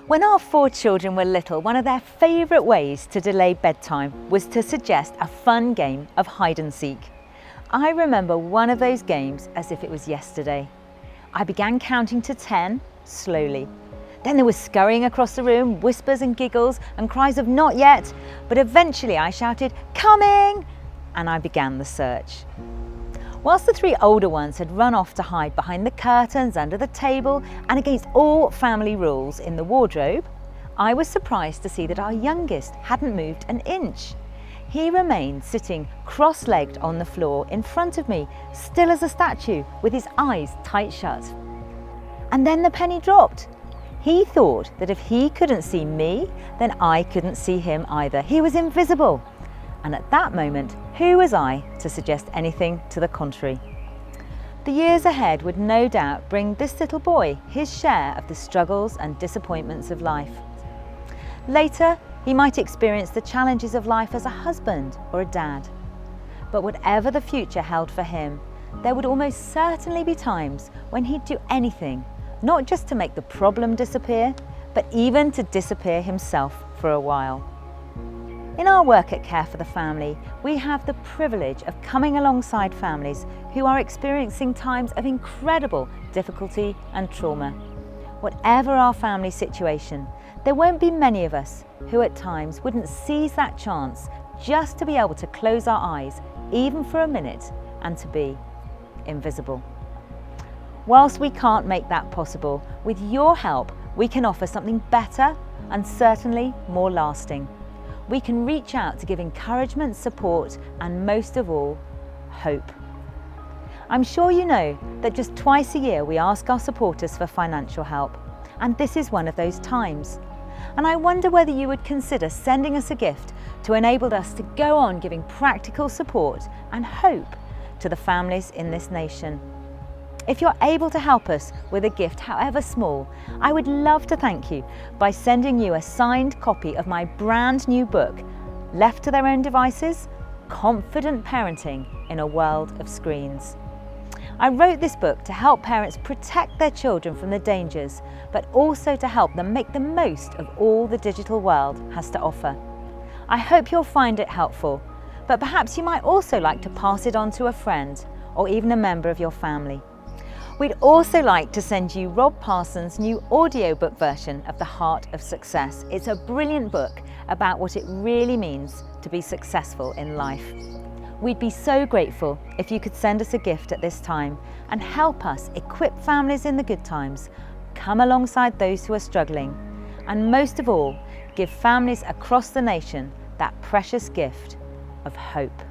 When our 4 children were little, one of their favourite ways to delay bedtime was to suggest a fun game of hide and seek. I remember one of those games as if it was yesterday. I began counting to 10 slowly. Then there was scurrying across the room, whispers and giggles and cries of "not yet," but eventually I shouted "coming!" and I began the search. Whilst the 3 older ones had run off to hide behind the curtains, under the table and against all family rules in the wardrobe, I was surprised to see that our youngest hadn't moved an inch. He remained sitting cross-legged on the floor in front of me, still as a statue, with his eyes tight shut. And then the penny dropped. He thought that if he couldn't see me, then I couldn't see him either. He was invisible. And at that moment, who was I to suggest anything to the contrary? The years ahead would no doubt bring this little boy his share of the struggles and disappointments of life. Later, he might experience the challenges of life as a husband or a dad. But whatever the future held for him, there would almost certainly be times when he'd do anything, not just to make the problem disappear, but even to disappear himself for a while. In our work at Care for the Family, we have the privilege of coming alongside families who are experiencing times of incredible difficulty and trauma. Whatever our family situation, there won't be many of us who at times wouldn't seize that chance just to be able to close our eyes, even for a minute, and to be invisible. Whilst we can't make that possible, with your help, we can offer something better and certainly more lasting. We can reach out to give encouragement, support, and most of all, hope. I'm sure you know that just twice a year we ask our supporters for financial help, and this is one of those times. And I wonder whether you would consider sending us a gift to enable us to go on giving practical support and hope to the families in this nation. If you're able to help us with a gift, however small, I would love to thank you by sending you a signed copy of my brand new book, Left to Their Own Devices: Confident Parenting in a World of Screens. I wrote this book to help parents protect their children from the dangers, but also to help them make the most of all the digital world has to offer. I hope you'll find it helpful, but perhaps you might also like to pass it on to a friend or even a member of your family. We'd also like to send you Rob Parsons' new audiobook version of The Heart of Success. It's a brilliant book about what it really means to be successful in life. We'd be so grateful if you could send us a gift at this time and help us equip families in the good times, come alongside those who are struggling, and most of all, give families across the nation that precious gift of hope.